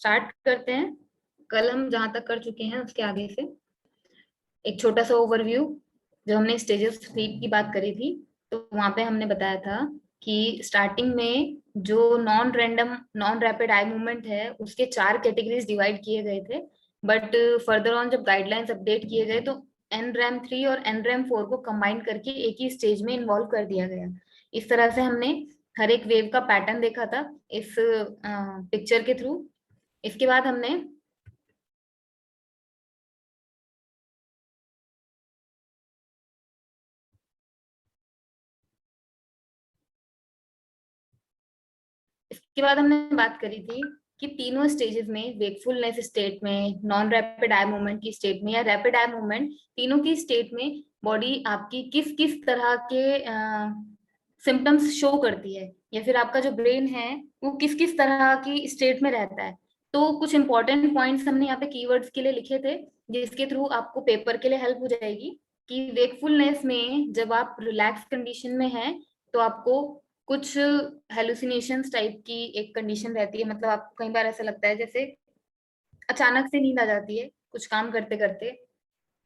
Start करते हैं। कल हम जहां तक कर चुके हैं उसके आगे से एक छोटा सा ओवरव्यू। जब हमने स्टेजेस ऑफ स्लीप की बात करी थी तो वहां पे हमने बताया था कि स्टार्टिंग में जो non random non rapid eye movement है उसके 4 कैटेगरीज डिवाइड किए गए थे। बट फर्दर ऑन जब गाइडलाइंस अपडेट किए गए तो NREM 3 और NREM 4 को कंबाइन करके एक ही स्टेज में इन्वॉल्व कर दिया गया। इस तरह से हमने हर एक वेव का पैटर्न देखा था इस पिक्चर के थ्रू। इसके बाद हमने बात करी थी कि तीनों स्टेजेस में वेकफुलनेस स्टेट में, नॉन रैपिड आई मूवमेंट की स्टेट में या रैपिड आई मूवमेंट, तीनों की स्टेट में बॉडी आपकी किस किस तरह के सिम्टम्स शो करती है या फिर आपका जो ब्रेन है वो किस किस तरह की स्टेट में रहता है। तो कुछ इंपॉर्टेंट पॉइंट्स हमने यहाँ पे कीवर्ड्स के लिए लिखे थे जिसके थ्रू आपको पेपर के लिए हेल्प हो जाएगी कि वेकफुलनेस में जब आप रिलैक्स कंडीशन में हैं तो आपको कुछ हेलुसिनेशंस टाइप की एक कंडीशन रहती है। मतलब आपको कई बार ऐसा लगता है जैसे अचानक से नींद आ जाती है कुछ काम करते करते,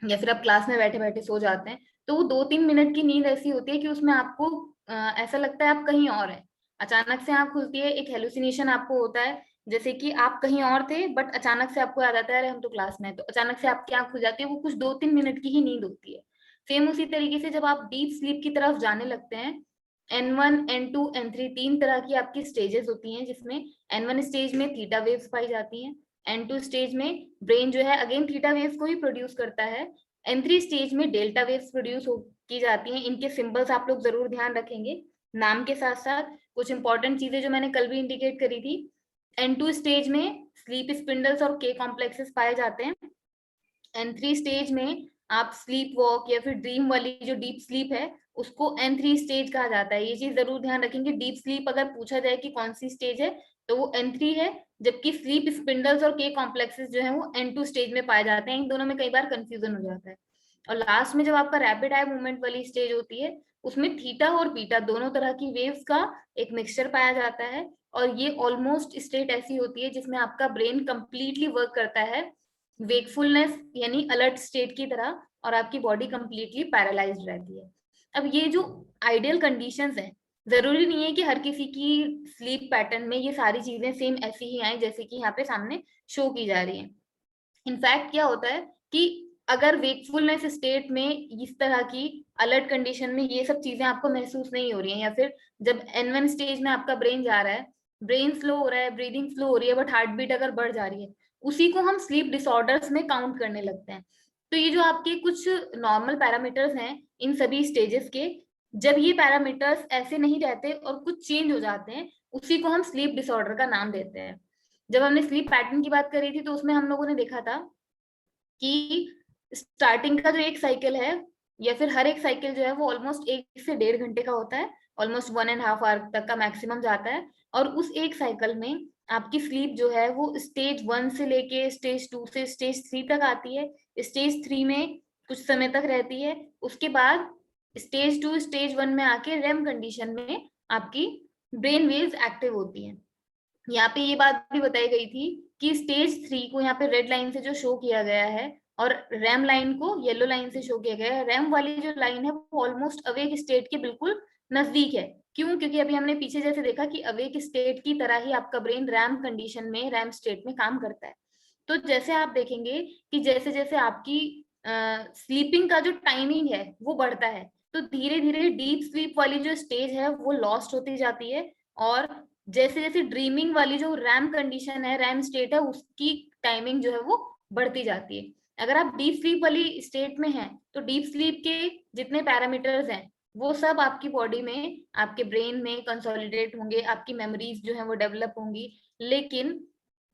या फिर आप क्लास में बैठे बैठे सो जाते हैं। तो वो 2-3 मिनट की नींद ऐसी होती है कि उसमें आपको ऐसा लगता है आप कहीं और हैं। अचानक से आंख खुलती है, एक हेलुसिनेशन आपको होता है जैसे कि आप कहीं और थे बट अचानक से आपको याद आता है अरे हम तो क्लास में हैं, तो अचानक से आपकी आंख खुल जाती है। वो कुछ 2-3 मिनट की ही नींद होती है। सेम उसी तरीके से जब आप डीप स्लीप की तरफ जाने लगते हैं, N1 N2 N3 तीन तरह की आपकी स्टेजेस होती हैं जिसमें N1 स्टेज में थीटा वेव्स पाई जाती हैं, N2 स्टेज में ब्रेन जो है अगेन थीटा वेव्स को ही प्रोड्यूस करता है, N3 स्टेज में डेल्टा वेव्स प्रोड्यूस की जाती हैं। इनके सिंबल्स आप लोग जरूर ध्यान रखेंगे नाम के साथ साथ। कुछ इंपॉर्टेंट चीजें जो मैंने कल भी इंडिकेट करी थी, N2 स्टेज में स्लीप स्पिंडल्स और के कॉम्प्लेक्सेस पाए जाते हैं। N3 स्टेज में आप स्लीप वॉक या फिर ड्रीम वाली जो डीप स्लीप है उसको N3 स्टेज कहा जाता है। ये चीज जरूर ध्यान रखेंगे, डीप स्लीप अगर पूछा जाए कि कौन सी स्टेज है तो वो N3 है, जबकि स्लीप स्पिंडल्स और के कॉम्प्लेक्सेस जो है वो N2 स्टेज में पाए जाते हैं। इन दोनों में कई बार कंफ्यूजन हो जाता है। और लास्ट में जब आपका रैपिड आई मूवमेंट वाली स्टेज होती है उसमें थीटा और बीटा दोनों तरह की वेव्स का एक मिक्सचर पाया जाता है। और ये ऑलमोस्ट स्टेट ऐसी होती है जिसमें आपका ब्रेन कंप्लीटली वर्क करता है वेकफुलनेस यानी अलर्ट स्टेट की तरह, और आपकी बॉडी कंप्लीटली पैरालाइज्ड रहती है। अब ये जो आइडियल कंडीशंस हैं, जरूरी नहीं है कि हर किसी की स्लीप पैटर्न में ये सारी चीजें सेम ऐसी ही आए जैसे कि यहाँ पे सामने शो की जा रही है। इनफैक्ट क्या होता है कि अगर वेकफुलनेस स्टेट में इस तरह की अलर्ट कंडीशन में ये सब चीजें आपको महसूस नहीं हो रही हैं, या फिर जब N1 स्टेज में आपका ब्रेन जा रहा है, ब्रेन स्लो हो रहा है, ब्रीदिंग स्लो हो रही है, बट हार्ट बीट अगर बढ़ जा रही है, उसी को हम स्लीप डिसऑर्डर्स में काउंट करने लगते हैं। तो ये जो आपके कुछ नॉर्मल पैरामीटर्स हैं इन सभी स्टेजेस के, जब ये पैरामीटर्स ऐसे नहीं रहते और कुछ चेंज हो जाते हैं, उसी को हम स्लीप डिसऑर्डर का नाम देते हैं। जब हमने स्लीप पैटर्न की बात करी थी तो उसमें हम लोगों ने देखा था कि स्टार्टिंग का जो एक साइकिल है या फिर हर एक साइकिल जो है वो ऑलमोस्ट 1 से 1.5 घंटे का होता है, ऑलमोस्ट 1.5 आवर तक का मैक्सिमम जाता है। और उस एक साइकिल में आपकी स्लीप जो है वो स्टेज 1 से लेके स्टेज 2 से स्टेज 3 तक आती है। स्टेज 3 में कुछ समय तक रहती है, उसके बाद स्टेज 2 स्टेज 1 में आके रेम कंडीशन में आपकी ब्रेन वेव्स एक्टिव होती है। यहाँ पे ये बात भी बताई गई थी कि स्टेज 3 को यहाँ पे रेड लाइन से जो शो किया गया है और रैम लाइन को येलो लाइन से शो किया गया है। रैम वाली जो लाइन है वो ऑलमोस्ट अवेक स्टेट के बिल्कुल नजदीक है। क्यों? क्योंकि अभी हमने पीछे जैसे देखा कि अवेक स्टेट की तरह ही आपका ब्रेन रैम कंडीशन में, रैम स्टेट में काम करता है। तो जैसे आप देखेंगे कि जैसे जैसे आपकी स्लीपिंग का जो टाइमिंग है वो बढ़ता है तो धीरे धीरे डीप स्लीप वाली जो स्टेज है वो लॉस्ट होती जाती है, और जैसे जैसे ड्रीमिंग वाली जो रैम कंडीशन है, रैम स्टेट है, उसकी टाइमिंग जो है वो बढ़ती जाती है। अगर आप डीप स्लीप वाली स्टेट में हैं तो डीप स्लीप के जितने पैरामीटर्स हैं वो सब आपकी बॉडी में, आपके ब्रेन में कंसोलिडेट होंगे, आपकी मेमोरीज जो है वो डेवलप होंगी। लेकिन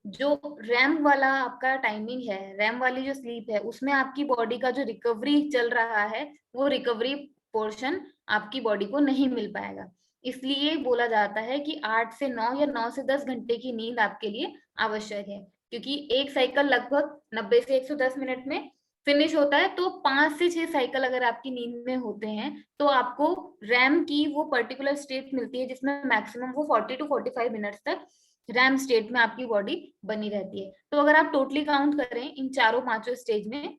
जो रैम वाला आपका टाइमिंग है, रैम वाली जो स्लीप है, उसमें आपकी बॉडी का जो रिकवरी चल रहा है वो रिकवरी पोर्शन आपकी बॉडी को नहीं मिल पाएगा। इसलिए बोला जाता है कि 8 से 9 या 9 से 10 घंटे की नींद आपके लिए आवश्यक है, क्योंकि एक साइकिल लगभग 90 से 110 मिनट में फिनिश होता है, तो 5 से 6 साइकिल अगर आपकी नींद में होते हैं तो आपको रैम की वो पर्टिकुलर स्टेट मिलती है जिसमें मैक्सिमम वो 40 टू 45 मिनट्स तक रैम स्टेट में आपकी बॉडी बनी रहती है। तो अगर आप टोटली काउंट करें इन चारों पांचों स्टेज में,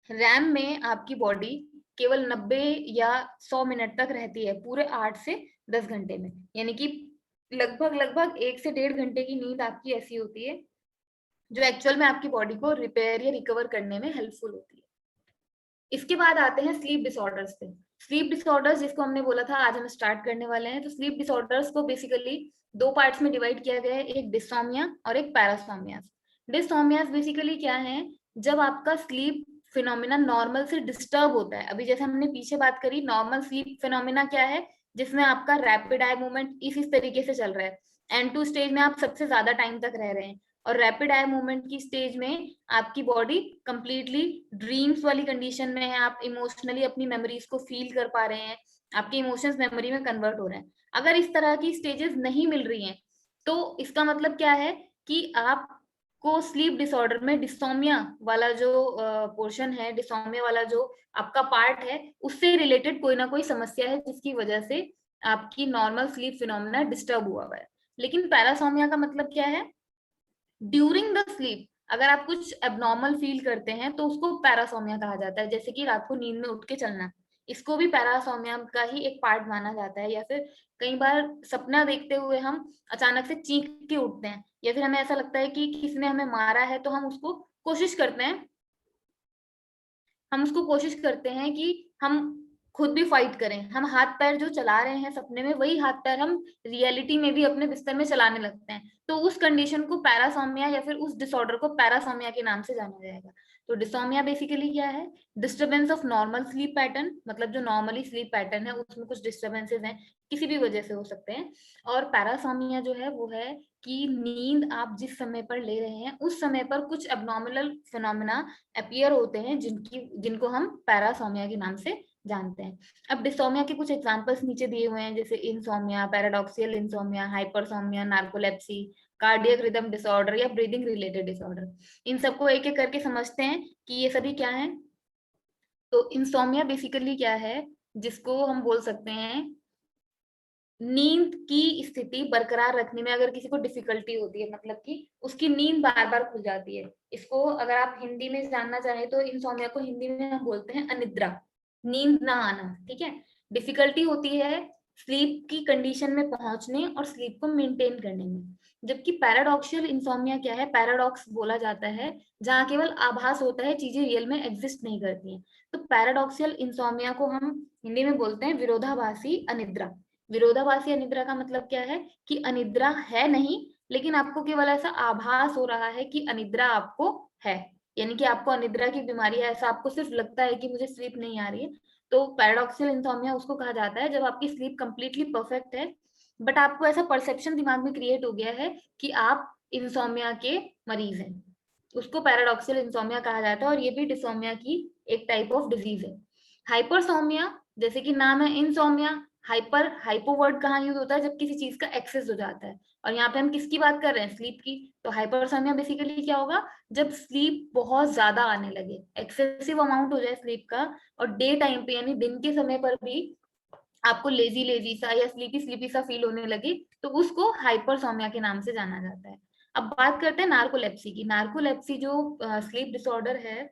रैम में आपकी बॉडी केवल 90 या 100 मिनट तक रहती है पूरे 8 से 10 घंटे में, यानी कि लगभग लगभग 1 से 1.5 घंटे की नींद आपकी ऐसी होती है जो एक्चुअल में आपकी बॉडी को रिपेयर या रिकवर करने में हेल्पफुल होती है। इसके बाद आते हैं स्लीप डिसऑर्डर्स पे। स्लीप डिसऑर्डर्स जिसको हमने बोला था आज हम स्टार्ट करने वाले हैं, तो स्लीप डिसऑर्डर्स को बेसिकली दो पार्ट्स में डिवाइड किया गया है, एक डिसोमिया और एक पैरासोमिया। डिसोमियास बेसिकली क्या है, जब आपका स्लीप फिनोमिना नॉर्मल से डिस्टर्ब होता है। अभी जैसे हमने पीछे बात करी, नॉर्मल स्लीप फिनोमिना क्या है, जिसमें आपका रैपिड आई मूवमेंट इस तरीके से चल रहा है, N2 स्टेज में आप सबसे ज्यादा टाइम तक रह रहे हैं, और रैपिड आई मूवमेंट की स्टेज में आपकी बॉडी कंप्लीटली ड्रीम्स वाली कंडीशन में है, आप इमोशनली अपनी मेमोरीज को फील कर पा रहे हैं, आपके इमोशंस मेमोरी में कन्वर्ट हो रहे हैं। अगर इस तरह की स्टेजेस नहीं मिल रही हैं तो इसका मतलब क्या है कि आप को स्लीप डिसऑर्डर में डिसोमिया वाला जो पोर्शन है, डिसोमिया वाला जो आपका पार्ट है, उससे रिलेटेड कोई ना कोई समस्या है जिसकी वजह से आपकी नॉर्मल स्लीप फिनोमिना डिस्टर्ब हुआ है। लेकिन पैरासोमिया का मतलब क्या है, ड्यूरिंग द स्लीप अगर आप कुछ एबनॉर्मल फील करते हैं तो उसको पैरासोमिया कहा जाता है, जैसे कि रात को नींद में उठ के चलना, इसको भी पैरासोमिया का ही एक पार्ट माना जाता है। या फिर कई बार सपना देखते हुए हम अचानक से चीख के उठते हैं, या फिर हमें ऐसा लगता है कि किसी ने हमें मारा है, तो हम उसको कोशिश करते हैं कि हम खुद भी फाइट करें, हम हाथ पैर जो चला रहे हैं सपने में वही हाथ पैर हम रियलिटी में भी अपने बिस्तर में चलाने लगते हैं, तो उस कंडीशन को पैरासोमिया या फिर उस डिसऑर्डर को पैरासोमिया के नाम से जाना जाएगा। तो डिसोमिया बेसिकली क्या है, disturbance of normal sleep pattern, मतलब जो नॉर्मली स्लीप पैटर्न है उसमें कुछ डिस्टर्बेंसेस हैं, किसी भी वजह से हो सकते हैं। और पैरासोमिया जो है वो है कि नींद आप जिस समय पर ले रहे हैं उस समय पर कुछ एबनॉर्मल फिनोमिना अपीयर होते हैं जिनको हम पैरासोमिया के नाम से जानते हैं। अब डिसोमिया के कुछ एग्जांपल्स नीचे दिए हुए हैं, जैसे insomnia, paradoxical insomnia, hypersomnia, narcolepsy, cardiac rhythm disorder या ब्रीदिंग रिलेटेड डिसऑर्डर। इन सबको एक एक करके समझते हैं कि ये सभी क्या है। तो इंसोमिया बेसिकली क्या है, जिसको हम बोल सकते हैं नींद की स्थिति बरकरार रखने में अगर किसी को डिफिकल्टी होती है, मतलब कि उसकी नींद बार बार खुल जाती है, इसको अगर आप हिंदी में जानना चाहें तो इंसोमिया को हिंदी में हम बोलते हैं अनिद्रा, नींद ना आना। ठीक है, डिफिकल्टी होती है स्लीप की कंडीशन में पहुंचने और स्लीप को मेंटेन करने में। जबकि पैराडॉक्शियल इंसोमिया क्या है, पैराडॉक्स बोला जाता है जहां केवल आभास होता है, चीजें रियल में एग्जिस्ट नहीं करती हैं। तो पैराडॉक्सियल इंसोमिया को हम हिंदी में बोलते हैं विरोधाभासी अनिद्रा। विरोधाभासी अनिद्रा का मतलब क्या है कि अनिद्रा है नहीं, लेकिन आपको केवल ऐसा आभास हो रहा है कि अनिद्रा आपको है, यानी कि आपको अनिद्रा की बीमारी है, ऐसा आपको सिर्फ लगता है कि मुझे स्लीप नहीं आ रही है। तो पैराडॉक्सियल इंसोमिया उसको कहा जाता है जब आपकी स्लीप कंप्लीटली परफेक्ट है, बट आपको ऐसा परसेप्शन दिमाग में क्रिएट हो गया है कि आप इंसोमिया के मरीज हैं, उसको पैराडॉक्सियल इंसोमिया कहा जाता है। और ये भी डिसोमिया की एक टाइप ऑफ डिजीज है। हाइपरसोमिया, जैसे कि नाम है इंसोमिया, हाइपर हाइपो वर्ड कहाँ यूज होता है, जब किसी चीज का एक्सेस हो जाता है, और यहाँ पे हम किसकी बात कर रहे हैं, स्लीप की। तो हाइपरसोमिया बेसिकली क्या होगा, जब स्लीप बहुत ज्यादा आने लगे, एक्सेसिव अमाउंट हो जाए स्लीप का, और डे टाइम पे यानी दिन के समय पर भी आपको लेजी लेजी सा या स्लीपी स्लीपी सा फील होने लगे, तो उसको हाइपरसोमिया के नाम से जाना जाता है। अब बात करते हैं नार्कोलेप्सी की। नार्कोलेप्सी जो स्लीप डिसऑर्डर है,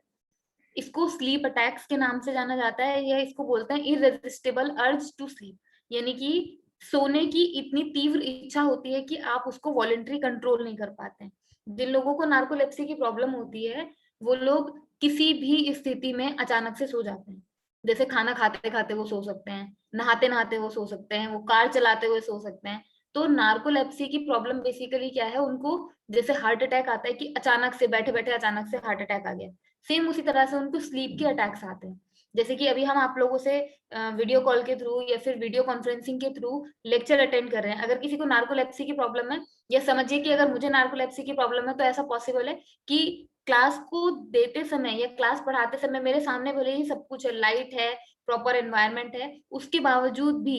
इसको स्लीप अटैक्स के नाम से जाना जाता है, या इसको बोलते हैं इररेसिस्टिबल अर्ज टू स्लीप, यानी कि सोने की इतनी तीव्र इच्छा होती है कि आप उसको वॉलेंटरी कंट्रोल नहीं कर पाते हैं। जिन लोगों को नार्कोलेप्सी की प्रॉब्लम होती है वो लोग किसी भी स्थिति में अचानक से सो जाते हैं, जैसे खाना खाते खाते वो सो सकते हैं, नहाते नहाते वो सो सकते हैं, वो कार चलाते हुए सो सकते हैं। तो नार्कोलेप्सी की प्रॉब्लम बेसिकली क्या है, उनको जैसे हार्ट अटैक आता है कि अचानक से बैठे बैठे अचानक से हार्ट अटैक आ गया, सेम उसी तरह से उनको स्लीप के अटैक्स आते हैं। जैसे कि अभी हम आप लोगों से वीडियो कॉल के थ्रू या फिर वीडियो कॉन्फ्रेंसिंग के थ्रू लेक्चर अटेंड कर रहे हैं, अगर किसी को नार्कोलेप्सी की प्रॉब्लम है, या समझिए कि अगर मुझे नार्कोलेप्सी की प्रॉब्लम है, तो ऐसा पॉसिबल है कि क्लास को देते समय या क्लास पढ़ाते समय मेरे सामने भले ही सब कुछ है, लाइट है, प्रॉपर एनवायरनमेंट है, उसके बावजूद भी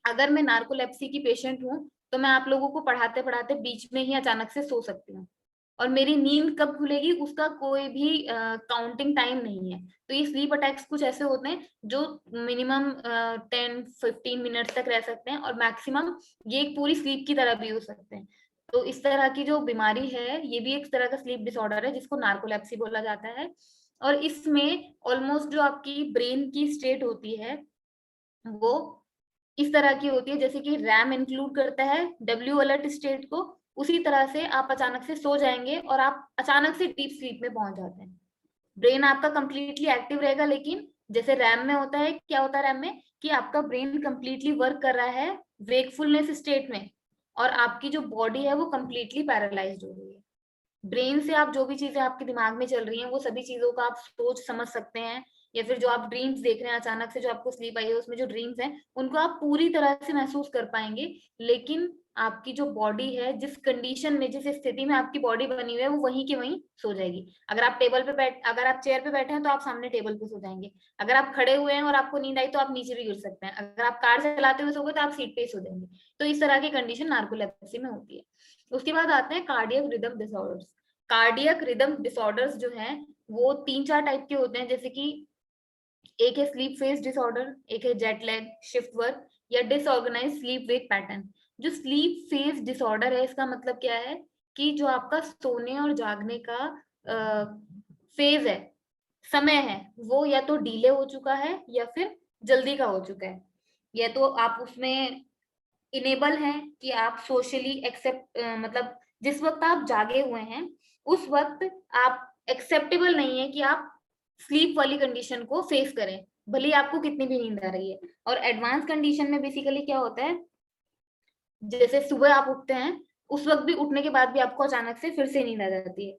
अगर मैं नार्कोलेप्सी की पेशेंट हूँ तो मैं आप लोगों को पढ़ाते पढ़ाते बीच में ही अचानक से सो सकती हूँ। और मेरी नींद कब खुलेगी उसका कोई भी काउंटिंग टाइम नहीं है। तो ये स्लीप अटैक्स कुछ ऐसे होते हैं जो मिनिमम 10-15 मिनट तक रह सकते हैं, और मैक्सिमम ये एक पूरी स्लीप की तरह भी हो सकते हैं। तो इस तरह की जो बीमारी है ये भी एक तरह का स्लीप डिसऑर्डर है जिसको नार्कोलेप्सी बोला जाता है। और इसमें ऑलमोस्ट जो आपकी ब्रेन की स्टेट होती है वो इस तरह की होती है जैसे कि रैम इंक्लूड करता है डब्ल्यू अलर्ट स्टेट को, उसी तरह से आप अचानक से सो जाएंगे और आप अचानक से डीप स्लीप में पहुंच जाते हैं। ब्रेन आपका कंप्लीटली एक्टिव रहेगा, लेकिन जैसे रैम में होता है, क्या होता है रैम में कि आपका ब्रेन कंप्लीटली वर्क कर रहा है वेकफुलनेस स्टेट में, और आपकी जो बॉडी है वो कंप्लीटली पैरालाइज्ड हो रही है। ब्रेन से आप जो भी चीजें आपके दिमाग में चल रही हैं वो सभी चीजों का आप सोच समझ सकते हैं, या फिर जो आप ड्रीम्स देख रहे हैं अचानक से जो आपको स्लीप आई है उसमें जो ड्रीम्स हैं उनको आप पूरी तरह से महसूस कर पाएंगे। लेकिन आपकी जो बॉडी है जिस कंडीशन में जिस स्थिति में आपकी बॉडी बनी हुई है वो वहीं की वहीं सो जाएगी। अगर आप चेयर पे बैठे हैं तो आप सामने टेबल पे सो जाएंगे। अगर आप खड़े हुए हैं और आपको नींद आई तो आप नीचे भी गिर सकते हैं। अगर आप कार चलाते हुए सोगे तो आप सीट पे ही सो जाएंगे। तो इस तरह की कंडीशन नार्कोलेप्सी में होती है। उसके बाद आते हैं cardiac rhythm disorders. Cardiac rhythm disorders जो हैं वो 3-4 टाइप के होते हैं, जैसे कि एक है स्लीप फेज डिसऑर्डर, एक है जेट लैग, शिफ्ट वर्क या डिसऑर्गेनाइज स्लीप वेक पैटर्न। जो स्लीप फेज डिसऑर्डर है इसका मतलब क्या है कि जो आपका सोने और जागने का फेज है, समय है, वो या तो डीले हो चुका है या फिर जल्दी का हो चुका है। या तो आप उसमें इनेबल हैं कि आप सोशली एक्सेप्ट मतलब जिस वक्त आप जागे हुए हैं उस वक्त आप एक्सेप्टेबल नहीं है कि आप स्लीप वाली कंडीशन को फेस करें, भले ही आपको कितनी भी नींद आ रही है। और एडवांस कंडीशन में बेसिकली क्या होता है, जैसे सुबह आप उठते हैं उस वक्त भी उठने के बाद भी आपको अचानक से फिर से नींद आ जाती है,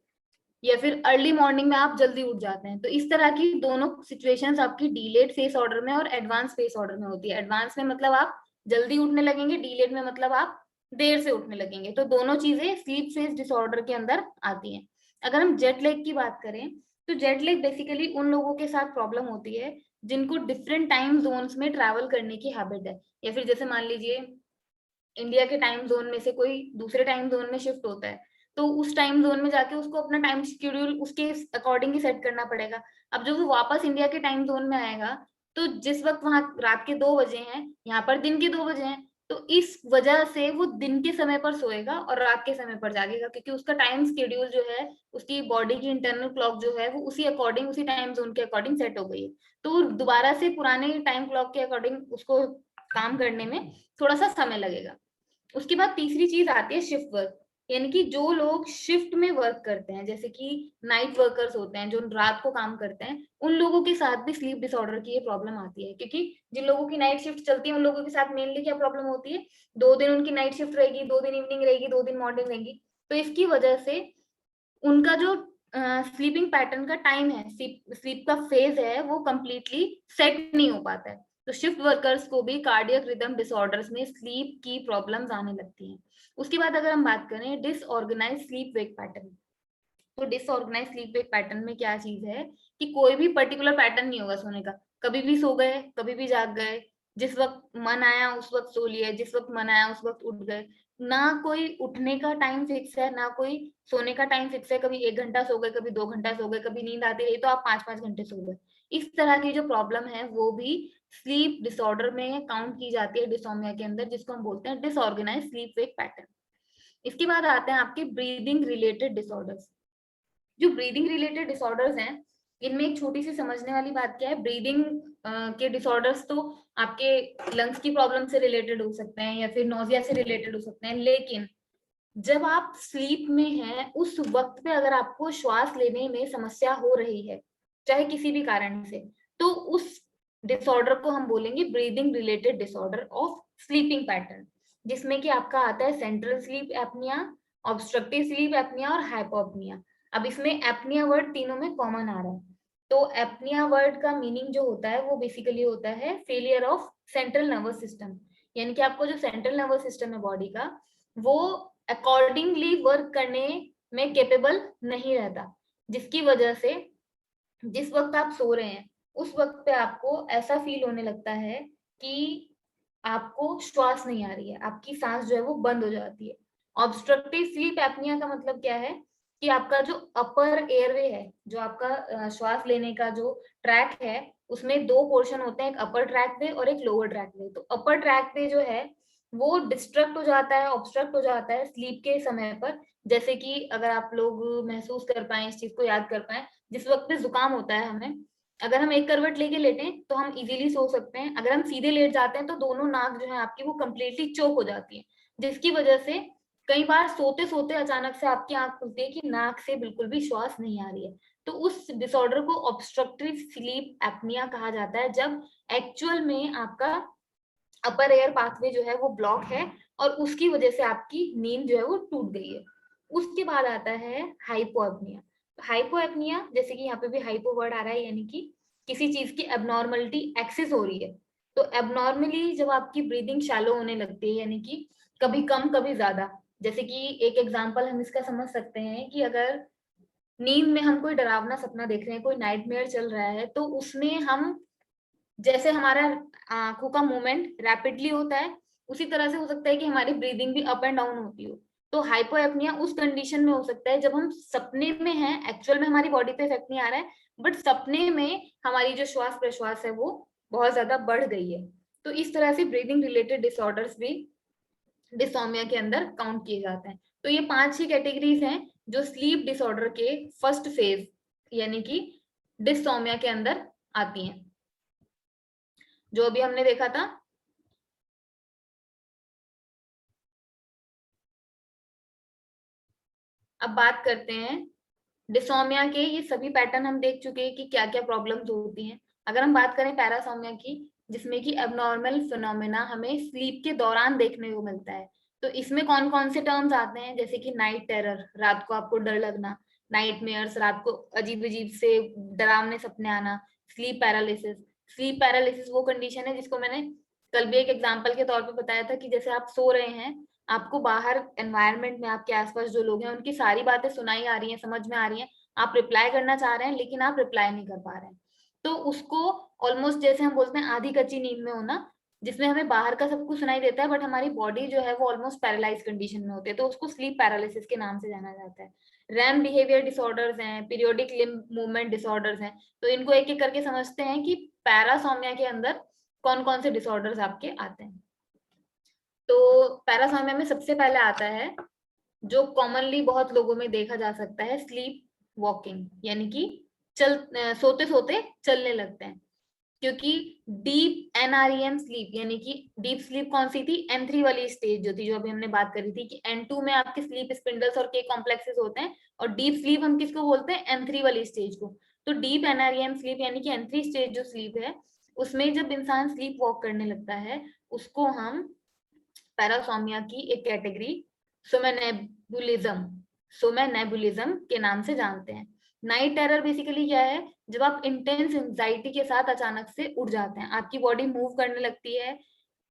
या फिर अर्ली मॉर्निंग में आप जल्दी उठ जाते हैं। तो इस तरह की दोनों सिचुएशंस आपकी डीलेड फेस ऑर्डर में और एडवांस फेस ऑर्डर में होती है। एडवांस में मतलब आप जल्दी उठने लगेंगे, डीलेड में मतलब आप देर से उठने लगेंगे। तो दोनों चीजें स्लीप फेस डिसऑर्डर के अंदर आती हैं। अगर हम जेट लैग की बात करें तो जेट लैग बेसिकली उन लोगों के साथ प्रॉब्लम होती है जिनको डिफरेंट टाइम जोन्स में ट्रैवल करने की हैबिट है, या फिर जैसे मान लीजिए इंडिया के टाइम जोन में से कोई दूसरे टाइम जोन में शिफ्ट होता है, तो उस टाइम जोन में जाके उसको अपना टाइम शेड्यूल उसके अकॉर्डिंग ही सेट करना पड़ेगा। अब जब वो वापस इंडिया के टाइम जोन में आएगा तो जिस वक्त वहां रात के 2 बजे हैं यहाँ पर दिन के 2 बजे हैं, तो इस वजह से वो दिन के समय पर सोएगा और रात के समय पर जागेगा, क्योंकि उसका टाइम शेड्यूल जो है उसकी बॉडी की इंटरनल क्लॉक जो है वो उसी अकॉर्डिंग उसी टाइम जोन के अकॉर्डिंग सेट हो गई है। तो दोबारा से पुराने टाइम क्लॉक के अकॉर्डिंग उसको काम करने में थोड़ा सा समय लगेगा। उसके बाद तीसरी चीज आती है शिफ्ट वर्क, यानी कि जो लोग शिफ्ट में वर्क करते हैं, जैसे कि नाइट वर्कर्स होते हैं जो रात को काम करते हैं, उन लोगों के साथ भी स्लीप डिसऑर्डर की ये प्रॉब्लम आती है। क्योंकि जिन लोगों की नाइट शिफ्ट चलती है उन लोगों के साथ मेनली क्या प्रॉब्लम होती है, 2 दिन उनकी नाइट शिफ्ट रहेगी, 2 दिन इवनिंग रहेगी, 2 दिन मॉर्निंग रहेगी। तो इसकी वजह से उनका जो स्लीपिंग पैटर्न का टाइम है, स्लीप का फेज है, वो कंप्लीटली सेट नहीं हो पाता है। तो शिफ्ट वर्कर्स को भी कार्डियक रिदम डिसऑर्डर्स में स्लीप की प्रॉब्लम्स आने लगती हैं। उसके बाद अगर हम बात करें डिसऑर्गेनाइज स्लीप वेक पैटर्न, तो डिसऑर्गेनाइज स्लीप वेक पैटर्न में क्या चीज है कि कोई भी पर्टिकुलर पैटर्न नहीं होगा सोने का। कभी भी सो गए, कभी भी जाग गए, जिस वक्त मन आया उस वक्त सो लिए, जिस वक्त मन आया उस वक्त उठ गए। ना कोई उठने का टाइम फिक्स है, ना कोई सोने का टाइम फिक्स है। कभी 1 घंटा सो गए, कभी 2 घंटा सो गए, कभी नींद आती रही तो आप 5-5 घंटे सो गए। इस तरह की जो प्रॉब्लम है वो भी स्लीप डिसऑर्डर में काउंट की जाती है डिसोमिया के अंदर, जिसको हम बोलते हैं डिसऑर्गेनाइज स्लीप वेक पैटर्न। इसके बाद आते हैं आपके ब्रीदिंग रिलेटेड डिसऑर्डर्स। जो ब्रीदिंग रिलेटेड डिसऑर्डर्स हैं इनमें एक छोटी सी समझने वाली बात क्या है, ब्रीदिंग के डिसऑर्डर्स तो आपके लंग्स की प्रॉब्लम से रिलेटेड हो सकते हैं या फिर नोजिया से रिलेटेड हो सकते हैं, लेकिन जब आप स्लीप में हैं उस वक्त पे अगर आपको श्वास लेने में समस्या हो रही है चाहे किसी भी कारण से, तो उस डिसऑर्डर को हम बोलेंगे breathing related disorder of sleeping pattern, जिसमें कि आपका आता है central sleep apnoea, obstructive sleep apnoea और हाइपोपनिया। अब इसमें एपनिया वर्ड तीनों में कॉमन आ रहा है। तो एपनिया वर्ड का मीनिंग जो होता है वो बेसिकली होता है failure of central nervous system, यानी कि आपको जो सेंट्रल नर्वस सिस्टम है बॉडी का वो अकॉर्डिंगली वर्क करने में केपेबल नहीं रहता, जिसकी वजह से जिस वक्त आप सो रहे हैं उस वक्त पे आपको ऐसा फील होने लगता है कि आपको श्वास नहीं आ रही है, आपकी सांस जो है वो बंद हो जाती है। ऑब्स्ट्रक्टिव स्लीप एपनिया का मतलब क्या है कि आपका जो अपर एयरवे है, जो आपका श्वास लेने का जो ट्रैक है, उसमें दो पोर्शन होते हैं, एक अपर ट्रैक वे और एक लोअर ट्रैक वे। तो अपर ट्रैक वे जो है वो डिस्ट्रक्ट हो जाता है, ऑब्स्ट्रक्ट हो जाता है स्लीप के समय पर। जैसे कि अगर आप लोग महसूस कर पाए, इस चीज को याद कर पाए, जिस वक्त पे जुकाम होता है हमें, अगर हम एक करवट लेके लेटे तो हम इजीली सो सकते हैं। अगर हम सीधे लेट जाते हैं तो दोनों नाक जो है आपकी वो कंप्लीटली चोक हो जाती है, जिसकी वजह से कई बार सोते सोते अचानक से आपकी आंख खुलती है कि नाक से बिल्कुल भी श्वास नहीं आ रही है। तो उस डिसऑर्डर को ऑब्स्ट्रक्टिव स्लीप एप्निया कहा जाता है, जब एक्चुअल में आपका अपर एयर पाथवे जो है वो ब्लॉक है और उसकी वजह से आपकी नींद जो है वो टूट गई है। उसके बाद आता है हाइपोएपनिया। हाइपोएपनिया, जैसे कि यहाँ पे भी हाइपो वर्ड आ रहा है, यानी कि किसी चीज की एबनॉर्मलिटी एक्सेस हो रही है। तो एबनॉर्मली जब आपकी ब्रीदिंग शैलो होने लगती है, यानी कि कभी कम कभी ज्यादा। जैसे कि एक एग्जांपल हम इसका समझ सकते हैं कि अगर नींद में हम कोई डरावना सपना देख रहे हैं, कोई नाइटमेयर चल रहा है, तो उसमें हम जैसे हमारा आंखों का मूवमेंट रैपिडली होता है, उसी तरह से हो सकता है कि हमारी ब्रीदिंग भी अप एंड डाउन होती हो। तो हाइपोएपनिया उस कंडीशन में हो सकता है जब हम सपने में हैं, एक्चुअल में हमारी बॉडी पे इफेक्ट नहीं आ रहा है, बट सपने में हमारी जो श्वास प्रश्वास है वो बहुत ज्यादा बढ़ गई है। तो इस तरह से ब्रीदिंग रिलेटेड डिसऑर्डर्स भी डिसोमिया के अंदर काउंट किए जाते हैं। तो ये 5 ही कैटेगरीज हैं जो स्लीप डिसऑर्डर के फर्स्ट फेज यानी कि डिसोमिया के अंदर आती हैं, जो अभी हमने देखा था। अब बात करते हैं डिसोमिया के। ये सभी पैटर्न हम देख चुके हैं कि क्या क्या प्रॉब्लम्स होती हैं। अगर हम बात करें पैरासोमिया की, जिसमें कि एबनॉर्मल फिनोमेना हमें स्लीप के दौरान देखने को मिलता है, तो इसमें कौन कौन से टर्म्स आते हैं, जैसे कि नाइट टेरर, रात को आपको डर लगना, नाइटमेयर्स, रात को अजीब अजीब से डरावने सपने आना, स्लीप पैरालिसिस। स्लीप पैरालिसिस वो कंडीशन है जिसको मैंने कल भी एक एग्जाम्पल के तौर पे बताया था कि जैसे आप सो रहे हैं, आपको बाहर एनवायरनमेंट में आपके आसपास जो लोग हैं उनकी सारी बातें सुनाई आ रही हैं, समझ में आ रही हैं, आप रिप्लाई करना चाह रहे हैं लेकिन आप रिप्लाई नहीं कर पा रहे हैं। तो उसको ऑलमोस्ट जैसे हम बोलते हैं आधी कच्ची नींद में होना, जिसमें हमें बाहर का सब कुछ सुनाई देता है बट हमारी बॉडी जो है वो ऑलमोस्ट पैरालाइज कंडीशन में होती है, तो उसको स्लीप पैरालिसिस के नाम से जाना जाता है। रैम बिहेवियर डिसऑर्डर्स हैं, पीरियोडिक लिम्ब मूवमेंट डिसऑर्डर्स हैं। तो इनको एक एक करके समझते हैं कि पैरासोमिया के अंदर कौन कौन से डिसऑर्डर्स आपके आते हैं। तो पैरासोमिया में सबसे पहले आता है, जो कॉमनली बहुत लोगों में देखा जा सकता है, स्लीप वॉकिंग, यानी कि सोते सोते चलने लगते हैं। क्योंकि डीप एनआरईएम स्लीप, यानी कि डीप स्लीप कौन सी थी, N3 वाली स्टेज जो थी, जो अभी हमने बात करी थी कि N2 में आपके स्लीप स्पिंडल्स और के कॉम्प्लेक्सेस होते हैं, और डीप स्लीप हम किसको बोलते हैं, N3 वाली स्टेज को। तो डीप एनआरईएम स्लीप यानी कि N3 स्टेज जो स्लीप है, उसमें जब इंसान स्लीप वॉक करने लगता है, उसको हम पैरासोमिया की एक कैटेगरी सोमेनेबुलिज्म सोमेनेबुलिज्म के नाम से जानते हैं। नाइट टेरर बेसिकली क्या है, जब आप इंटेंस एंजाइटी के साथ अचानक से उठ जाते हैं, आपकी बॉडी मूव करने लगती है,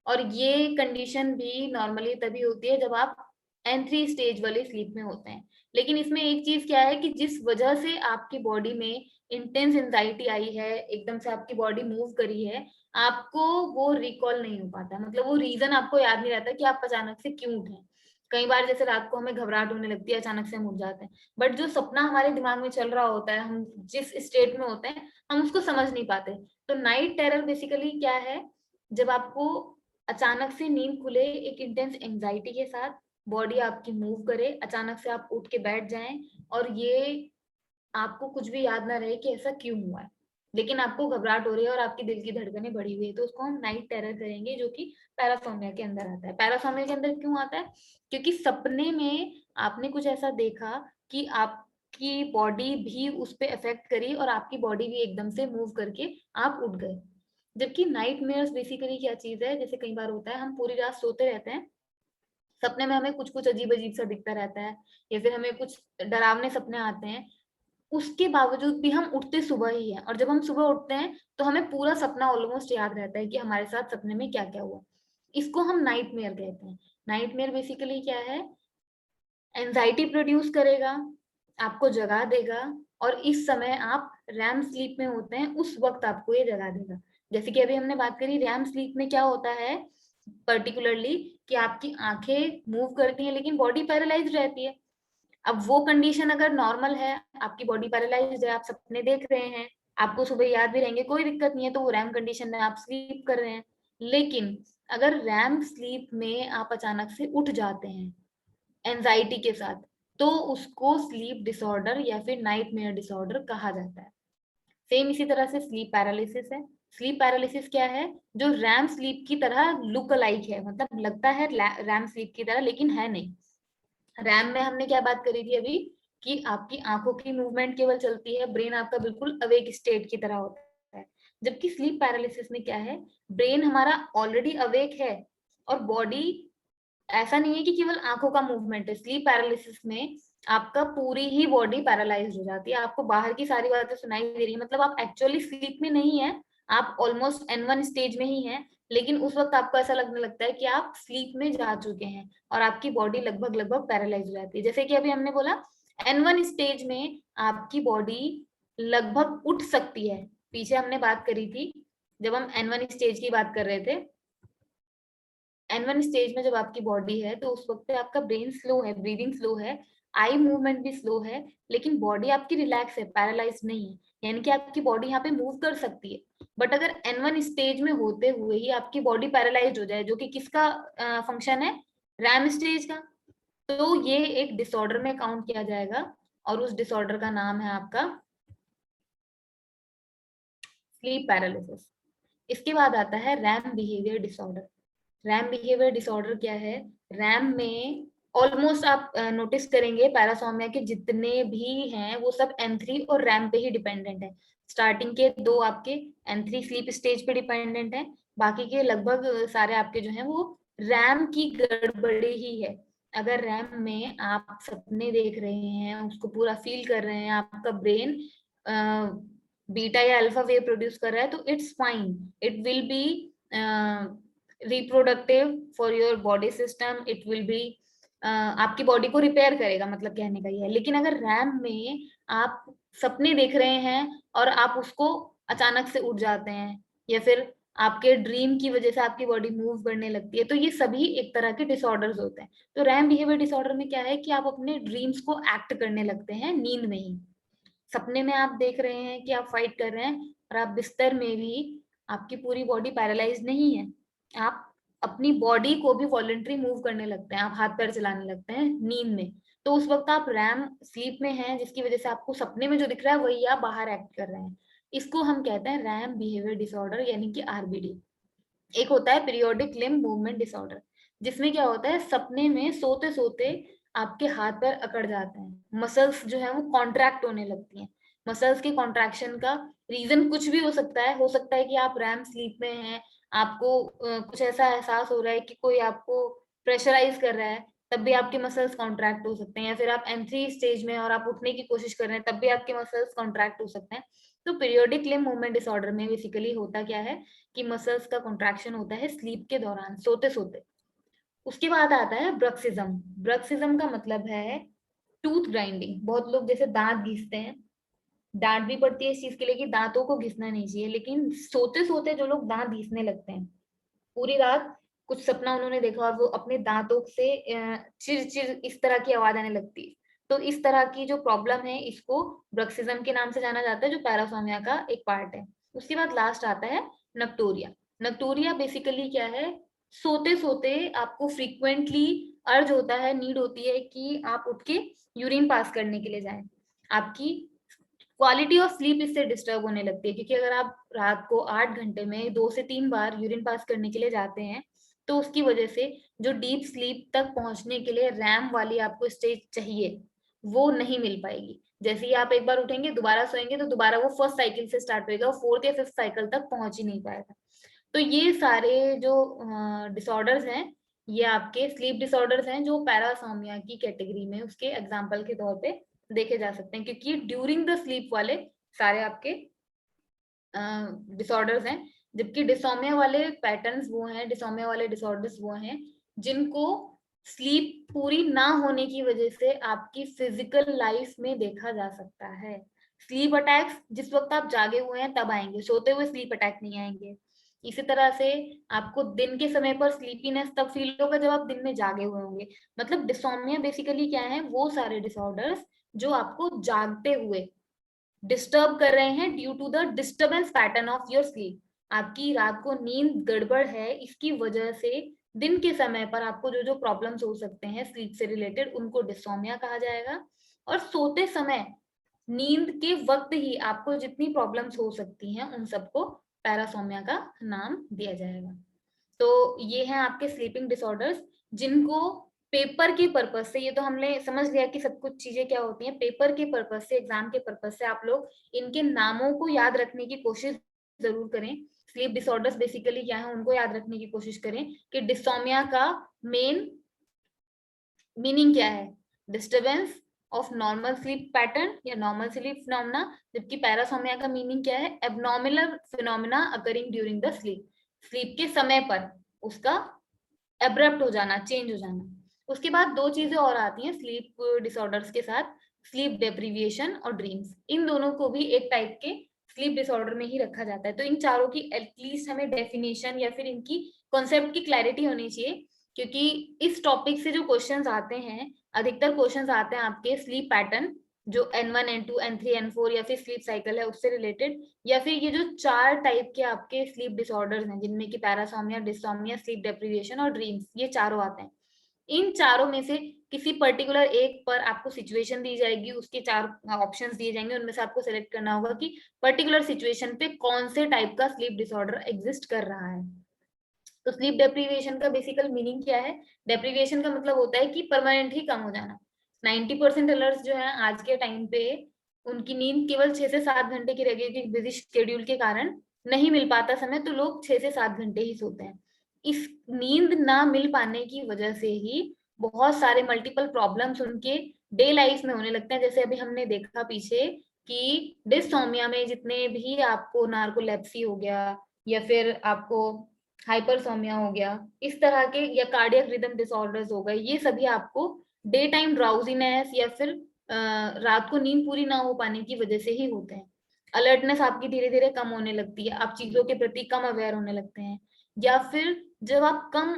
और ये कंडीशन भी नॉर्मली तभी होती है जब आप N3 स्टेज वाले स्लीप में होते हैं। लेकिन इसमें एक चीज क्या है कि जिस वजह से आपकी बॉडी में इंटेंस एंजाइटी आई है, एकदम से आपकी बॉडी मूव करी है, आपको वो रिकॉल नहीं हो पाता, मतलब वो रीजन आपको याद नहीं रहता कि आप अचानक से क्यों उठे। कई बार जैसे रात को हमें घबराहट होने लगती है, अचानक से हम उठ जाते हैं, बट जो सपना हमारे दिमाग में चल रहा होता है, हम जिस स्टेट में होते हैं, हम उसको समझ नहीं पाते। तो नाइट टेरर बेसिकली क्या है, जब आपको अचानक से नींद खुले, एक इंटेंस एंजाइटी के साथ बॉडी आपकी मूव करे, अचानक से आप उठ के बैठ जाएं, और ये आपको कुछ भी याद ना रहे कि ऐसा क्यों हुआ है, लेकिन आपको घबराहट हो रही है और आपकी दिल की धड़कनें बढ़ी हुई है, तो उसको हम नाइट टेरर करेंगे, जो कि पैरासोमिया के अंदर आता है। पैरासोमिया के अंदर क्यों आता है, क्योंकि सपने में आपने कुछ ऐसा देखा कि आपकी बॉडी भी उस पर इफेक्ट करी और आपकी बॉडी भी एकदम से मूव करके आप उठ गए। जबकि नाइट मेयर्स बेसिकली क्या चीज है, जैसे कई बार होता है हम पूरी रात सोते रहते हैं, सपने में हमें कुछ कुछ अजीब अजीब सा दिखता रहता है, या फिर हमें कुछ डरावने सपने आते हैं, उसके बावजूद भी हम उठते सुबह ही है, और जब हम सुबह उठते हैं तो हमें पूरा सपना ऑलमोस्ट याद रहता है कि हमारे साथ सपने में क्या क्या हुआ। इसको हम नाइटमेयर कहते हैं। नाइटमेयर बेसिकली क्या है, एंजाइटी प्रोड्यूस करेगा, आपको जगा देगा, और इस समय आप रैम स्लीप में होते हैं, उस वक्त आपको ये जगा देगा। जैसे कि अभी हमने बात करी रैम स्लीप में क्या होता है पर्टिकुलरली, कि आपकी आंखें मूव करती हैं लेकिन बॉडी पैरालाइज रहती है। अब वो कंडीशन अगर नॉर्मल है, आपकी बॉडी पैरालाइज्ड है, आप सपने देख रहे हैं, आपको सुबह याद भी रहेंगे, कोई दिक्कत नहीं है, तो वो रैम कंडीशन में आप स्लीप कर रहे हैं। लेकिन अगर रैम स्लीप में आप अचानक से उठ जाते हैं एंजाइटी के साथ, तो उसको स्लीप डिसऑर्डर या फिर नाइटमेयर डिसऑर्डर कहा जाता है। सेम इसी तरह से स्लीप पैरालिसिस है। स्लीप पैरालिसिस क्या है? जो रैम स्लीप की तरह लुक अलाइक है, मतलब लगता है रैम स्लीप की तरह, लेकिन है नहीं। रैम में हमने क्या बात करी थी अभी, कि आपकी आंखों की मूवमेंट केवल चलती है, ब्रेन आपका बिल्कुल अवेक स्टेट की तरह होता है। जबकि स्लीप पैरालिसिस में क्या है, ब्रेन हमारा ऑलरेडी अवेक है और बॉडी, ऐसा नहीं है कि केवल आंखों का मूवमेंट है। स्लीप पैरालिसिस में आपका पूरी ही बॉडी पैरालाइज हो जाती है, आपको बाहर की सारी बातें सुनाई दे रही है, मतलब आप एक्चुअली स्लीप में नहीं है, आप ऑलमोस्ट N1 स्टेज में ही हैं, लेकिन उस वक्त आपको ऐसा लगने लगता है कि आप स्लीप में जा चुके हैं और आपकी बॉडी लगभग लगभग पैरालाइज हो जाती है। जैसे कि अभी हमने बोला N1 स्टेज में आपकी बॉडी लगभग उठ सकती है। पीछे हमने बात करी थी जब हम N1 स्टेज की बात कर रहे थे, N1 स्टेज में जब आपकी बॉडी है तो उस वक्त पे आपका ब्रेन स्लो है, ब्रीदिंग स्लो है, आई मूवमेंट भी स्लो है, लेकिन बॉडी आपकी रिलैक्स है, पैरालाइज नहीं है, यानी कि आपकी बॉडी यहाँ पे मूव कर सकती है। बट अगर N1 स्टेज में होते हुए ही आपकी बॉडी पैरालाइज हो जाए, जो कि किसका फंक्शन है, रैम स्टेज का, तो ये एक डिसऑर्डर में काउंट किया जाएगा और उस डिसऑर्डर का नाम है आपका स्लीप पैरालिसिस। इसके बाद आता है RAM behaviour disorder. RAM behaviour disorder क्या है? रैम में ऑलमोस्ट आप नोटिस करेंगे पैरासोमिया के जितने भी हैं वो सब N3 और रैम पे ही डिपेंडेंट है। स्टार्टिंग के दो आपके N3 स्लीप स्टेज पे डिपेंडेंट है, बाकी के लगभग सारे आपके जो हैं वो रैम की गड़बड़ी ही है। अगर रैम में आप सपने देख रहे हैं, उसको पूरा फील कर रहे हैं, आपका ब्रेन बीटा या अल्फा वेव प्रोड्यूस कर रहा है, तो it's fine, it will be reproductive for your body system, it will be आपकी बॉडी को रिपेयर करेगा, मतलब कहने का ये है। लेकिन अगर रैम में आप सपने देख रहे हैं और आप उसको अचानक से उठ जाते हैं, या फिर आपके ड्रीम की वजह से आपकी बॉडी मूव करने लगती है, तो ये सभी एक तरह के डिसऑर्डर्स होते हैं। तो रैम बिहेवियर डिसऑर्डर में क्या है कि आप अपने ड्रीम्स को एक्ट करने लगते हैं नींद में ही। सपने में आप देख रहे हैं कि आप फाइट कर रहे हैं और आप बिस्तर में भी, आपकी पूरी बॉडी पैरालाइज नहीं है, आप अपनी बॉडी को भी वॉलंटरी मूव करने लगते हैं, आप हाथ पैर चलाने लगते हैं नींद में। तो उस वक्त आप रैम स्लीप में हैं, जिसकी वजह से आपको सपने में जो दिख रहा है वही आप बाहर एक्ट कर रहे हैं। इसको हम कहते हैं रैम बिहेवियर डिसऑर्डर, यानी कि RBD। एक होता है पीरियोडिक लिम्ब मूवमेंट डिसऑर्डर, जिसमें क्या होता है, सपने में सोते सोते आपके हाथ पैर अकड़ जाते हैं, मसल्स जो है वो कॉन्ट्रैक्ट होने लगती हैं। मसल्स के कॉन्ट्रैक्शन का रीजन कुछ भी हो सकता है कि आप रैम स्लीप में हैं, आपको कुछ ऐसा एहसास हो रहा है कि कोई आपको प्रेशराइज कर रहा है, तब भी आपके मसल्स कॉन्ट्रैक्ट हो सकते हैं, या फिर आप N3 स्टेज में और आप उठने की कोशिश कर रहे हैं, तब भी आपके मसल्स कॉन्ट्रैक्ट हो सकते हैं। तो पीरियोडिक लिम्ब मूवमेंट डिसऑर्डर में बेसिकली होता क्या है कि मसल्स का कॉन्ट्रैक्शन होता है स्लीप के दौरान, सोते सोते। उसके बाद आता है ब्रक्सिज्म। ब्रक्सिज्म का मतलब है टूथ ग्राइंडिंग। बहुत लोग जैसे दांत घिसते हैं, डांट भी पड़ती है इस चीज के लिए कि दांतों को घिसना नहीं चाहिए, लेकिन सोते सोते जो लोग दांत घिसने लगते हैं, पूरी रात कुछ सपना उन्होंने देखा और वो अपने दांतों से चिर चिर इस तरह की आवाज आने लगती है, तो इस तरह की जो प्रॉब्लम है इसको ब्रक्सिज्म के नाम से जाना जाता है, जो पैरासोमिया का एक पार्ट है। उसके बाद लास्ट आता है नक्टोरिया। नक्टोरिया बेसिकली क्या है, सोते सोते आपको फ्रीक्वेंटली अर्ज होता है, नीड होती है कि आप उठ के यूरिन पास करने के लिए जाएं। आपकी क्वालिटी ऑफ स्लीप इससे डिस्टर्ब होने लगती है, क्योंकि अगर आप रात को 8 घंटे में 2 से 3 बार यूरिन पास करने के लिए जाते हैं, तो उसकी वजह से जो डीप स्लीप तक पहुंचने के लिए रैम वाली आपको स्टेज चाहिए, वो नहीं मिल पाएगी। जैसे ही आप एक बार उठेंगे, दोबारा सोएंगे, तो दोबारा वो फर्स्ट साइकिल से स्टार्ट होगा, और फोर्थ या फिफ्थ साइकिल तक पहुंच ही नहीं पाएगा। तो ये सारे जो डिसऑर्डर्स हैं, ये आपके स्लीप डिसऑर्डर्स हैं, जो पैरासोमिया की कैटेगरी में उसके एग्जाम्पल के तौर पे देखे जा सकते हैं, क्योंकि ड्यूरिंग द स्लीप वाले सारे आपके डिसऑर्डर्स हैं। जबकि डिसोमिया वाले पैटर्न्स वो हैं, डिसोमिया वाले डिसऑर्डर्स वो हैं जिनको स्लीप पूरी ना होने की वजह से आपकी फिजिकल लाइफ में देखा जा सकता है। स्लीप अटैक्स जिस वक्त आप जागे हुए हैं तब आएंगे, सोते हुए स्लीप अटैक नहीं आएंगे। इसी तरह से आपको दिन के समय पर स्लीपीनेस तब फील होगा जब आप दिन में जागे हुए होंगे। मतलब डिसोम्निया बेसिकली क्या है, वो सारे डिसऑर्डर्स जो आपको जागते हुए डिस्टर्ब कर रहे हैं due to the disturbance pattern of your sleep. आपकी रात को नींद गड़बड़ है, इसकी वजह से दिन के समय पर आपको जो जो प्रॉब्लम्स हो सकते हैं स्लीप से रिलेटेड, उनको डिसोम्निया कहा जाएगा। और सोते समय नींद के वक्त ही आपको जितनी प्रॉब्लम्स हो सकती हैं उन सबको पैरासोमिया का नाम दिया जाएगा। तो ये हैं आपके स्लीपिंग डिसऑर्डर्स, जिनको पेपर के पर्पज से, ये तो हमने समझ लिया कि सब कुछ चीजें क्या होती हैं, पेपर के पर्पज से, एग्जाम के पर्पज से आप लोग इनके नामों को याद रखने की कोशिश जरूर करें। स्लीप डिसऑर्डर्स बेसिकली क्या है उनको याद रखने की कोशिश करें कि डिसोमिया का मेन मीनिंग क्या है, disturbance of normal sleep pattern या नॉर्मल स्लीप फिनोमेना, जबकि पैरासोमिया का मीनिंग क्या है, abnormal phenomena occurring during the sleep, sleep के समय पर उसका एब्रप्ट हो जाना, चेंज हो जाना। उसके बाद दो चीजें और आती हैं स्लीप डिसऑर्डर्स के साथ, स्लीप डेप्रिविएशन और ड्रीम्स। इन दोनों को भी एक टाइप के स्लीप डिसऑर्डर में ही रखा जाता है। तो इन चारों की एटलीस्ट हमें डेफिनेशन या फिर इनकी कॉन्सेप्ट की क्लैरिटी होनी चाहिए, क्योंकि इस टॉपिक से जो क्वेश्चंस आते हैं, अधिकतर क्वेश्चंस आते हैं आपके स्लीप पैटर्न, जो N1 N2 N3 N4 या फिर स्लीप साइकिल है उससे रिलेटेड, या फिर ये जो चार टाइप के आपके स्लीप डिसऑर्डर्स हैं जिनमें कि पैरासोमिया, डिसोमिया, स्लीप डेप्रिविएशन और ड्रीम्स, ये चारों आते हैं। इन चारों में से किसी पर्टिकुलर एक पर आपको सिचुएशन दी जाएगी, उसके चार ऑप्शंस दिए जाएंगे, उनमें से आपको सेलेक्ट करना होगा कि पर्टिकुलर सिचुएशन पे कौन से टाइप का स्लीप डिसऑर्डर एग्जिस्ट कर रहा है। तो स्लीप डेप्रिविएशन का बेसिकल मीनिंग क्या है, डेप्रिविएशन का मतलब होता है कि परमानेंट ही कम हो जाना। 90% अलर्ट्स जो है आज के टाइम पे, उनकी नींद केवल 6 से 7 घंटे की रह गई, क्योंकि बिजी शेड्यूल के कारण नहीं मिल पाता समय, तो लोग 6 से 7 घंटे ही सोते हैं। इस नींद ना मिल पाने की वजह से ही बहुत सारे मल्टीपल प्रॉब्लम्स उनके डे लाइफ में होने लगते हैं। जैसे अभी हमने देखा पीछे कि डिसोमिया में जितने भी आपको नार्कोलेप्सी हो गया, या फिर आपको हाइपरसोमिया हो गया, इस तरह के, या कार्डियक रिदम डिसऑर्डर्स हो गए, ये सभी आपको डे टाइम ड्राउजीनेस या फिर रात को नींद पूरी ना हो पाने की वजह से ही होते हैं। अलर्टनेस आपकी धीरे धीरे कम होने लगती है, आप चीजों के प्रति कम अवेयर होने लगते हैं, या फिर जब आप कम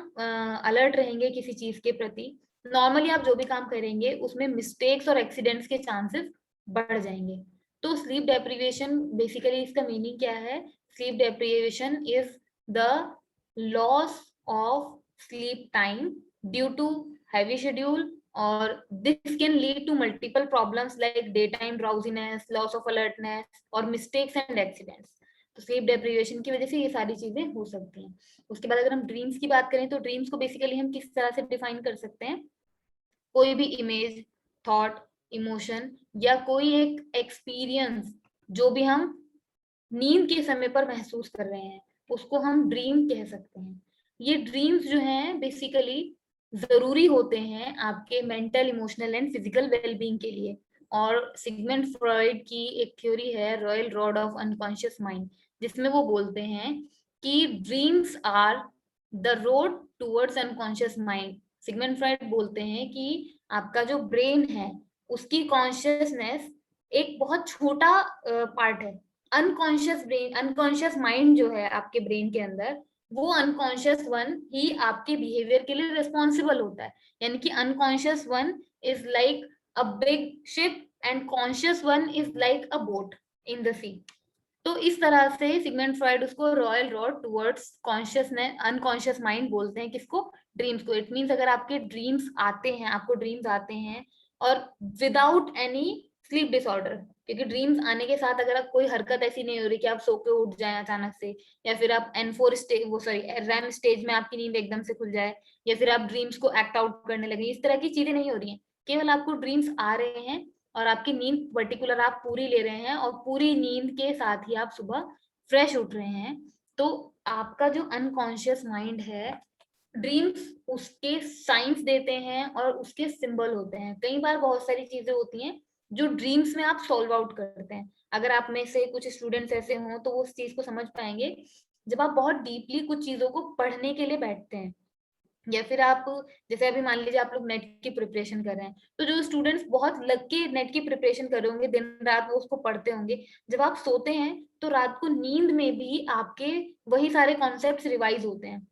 अलर्ट रहेंगे किसी चीज के प्रति, नॉर्मली आप जो भी काम करेंगे उसमें मिस्टेक्स और एक्सीडेंट्स के चांसेस बढ़ जाएंगे। तो स्लीप डेप्रिवेशन बेसिकली इसका मीनिंग क्या है, sleep deprivation is the loss of sleep time due to heavy schedule, or this can lead to multiple problems like daytime drowsiness, loss of alertness और mistakes and accidents। तो sleep deprivation की वजह से ये सारी चीजें हो सकती हैं। उसके बाद अगर हम ड्रीम्स की बात करें, तो ड्रीम्स को बेसिकली हम किस तरह से डिफाइन कर सकते हैं, कोई भी इमेज, थॉट, इमोशन या कोई एक एक्सपीरियंस जो भी हम नींद के समय पर महसूस कर रहे हैं, उसको हम ड्रीम कह सकते हैं। ये ड्रीम्स जो हैं बेसिकली जरूरी होते हैं आपके mental, emotional and physical wellbeing के लिए। और सिगमंड फ्रॉइड की एक थ्योरी है, royal road of unconscious mind, जिसमें वो बोलते हैं कि dreams are the road towards unconscious mind. Sigmund Freud बोलते हैं कि आपका जो ब्रेन है उसकी कॉन्शियसनेस एक बहुत छोटा पार्ट है। अनकॉन्शियस ब्रेन, अनकॉन्शियस माइंड जो है आपके ब्रेन के अंदर, वो अनकॉन्शियस वन ही आपके बिहेवियर के लिए रिस्पॉन्सिबल होता है। यानी कि unconscious one is like a big ship and conscious one is like a boat in the sea. तो इस तरह से सिगमंड फ्रॉइड उसको royal road towards consciousness, unconscious mind बोलते हैं, किसको, ड्रीम्स को। इट मीन्स अगर आपके ड्रीम्स आते हैं, आपको ड्रीम्स आते हैं और विदाउट एनी स्लीप डिसऑर्डर, क्योंकि ड्रीम्स आने के साथ अगर आप कोई हरकत ऐसी नहीं हो रही कि आप सो के उठ जाए अचानक से, या फिर आप N4 स्टेज, वो सॉरी रैम स्टेज में आपकी नींद एकदम से खुल जाए, या फिर आप ड्रीम्स को एक्ट आउट करने लगे, इस तरह की चीजें नहीं हो रही हैं। केवल आपको ड्रीम्स आ रहे हैं और आपकी नींद पर्टिकुलर आप पूरी ले रहे हैं, और पूरी नींद के साथ ही आप सुबह फ्रेश उठ रहे हैं, तो आपका जो अनकॉन्शियस माइंड है, ड्रीम्स उसके साइंस देते हैं और उसके सिंबल होते हैं। कई बार बहुत सारी चीजें होती हैं जो ड्रीम्स में आप सॉल्व आउट करते हैं। अगर आप में से कुछ स्टूडेंट्स ऐसे हों तो वो उस चीज को समझ पाएंगे, जब आप बहुत डीपली कुछ चीजों को पढ़ने के लिए बैठते हैं, या फिर आप जैसे अभी मान लीजिए आप लोग नेट की प्रिपरेशन कर रहे हैं, तो जो स्टूडेंट्स बहुत लग के नेट की प्रिपरेशन कर रहे होंगे, दिन रात वो उसको पढ़ते होंगे, जब आप सोते हैं तो रात को नींद में भी आपके वही सारे कॉन्सेप्ट्स रिवाइज होते हैं।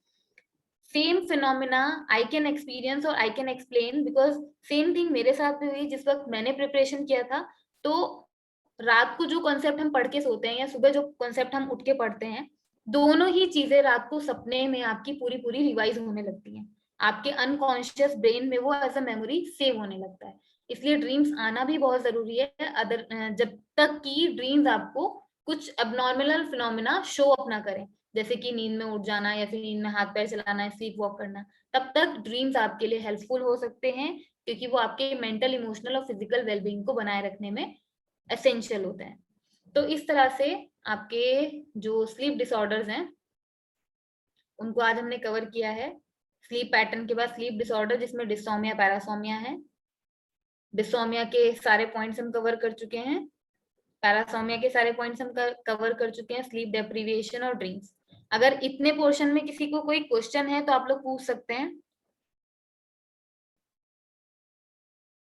Same phenomena I can experience और I can explain, because same thing मेरे साथ भी हुई। जिस वक्त मैंने प्रिपरेशन किया था, तो रात को जो कॉन्सेप्ट हम पढ़ के सोते हैं या सुबह जो कॉन्सेप्ट हम उठ के पढ़ते हैं, दोनों ही चीजें रात को सपने में आपकी पूरी पूरी रिवाइज होने लगती हैं। आपके अनकॉन्शियस ब्रेन में वो एज अ मेमोरी सेव होने लगता है। इसलिए ड्रीम्स आना भी बहुत जरूरी है, अदर जब तक कि ड्रीम्स आपको कुछ अबनॉर्मल फिनोमिना शो अप ना करें, जैसे कि नींद में उठ जाना या फिर नींद में हाथ पैर चलाना, स्लीप वॉक करना। तब तक ड्रीम्स आपके लिए हेल्पफुल हो सकते हैं, क्योंकि वो आपके मेंटल, इमोशनल और फिजिकल वेलबींग को बनाए रखने में एसेंशियल होते हैं। तो इस तरह से आपके जो स्लीप डिसऑर्डर्स हैं उनको आज हमने कवर किया है। स्लीप पैटर्न के बाद स्लीप डिसऑर्डर, जिसमें डिसोमिया, पैरासोमिया है। डिसोमिया के सारे पॉइंट्स हम कवर कर चुके हैं, पैरासोमिया के सारे पॉइंट्स हम कवर कर चुके हैं, स्लीप डेप्रिविएशन और ड्रीम्स। अगर इतने पोर्शन में किसी को कोई क्वेश्चन है तो आप लोग पूछ सकते हैं।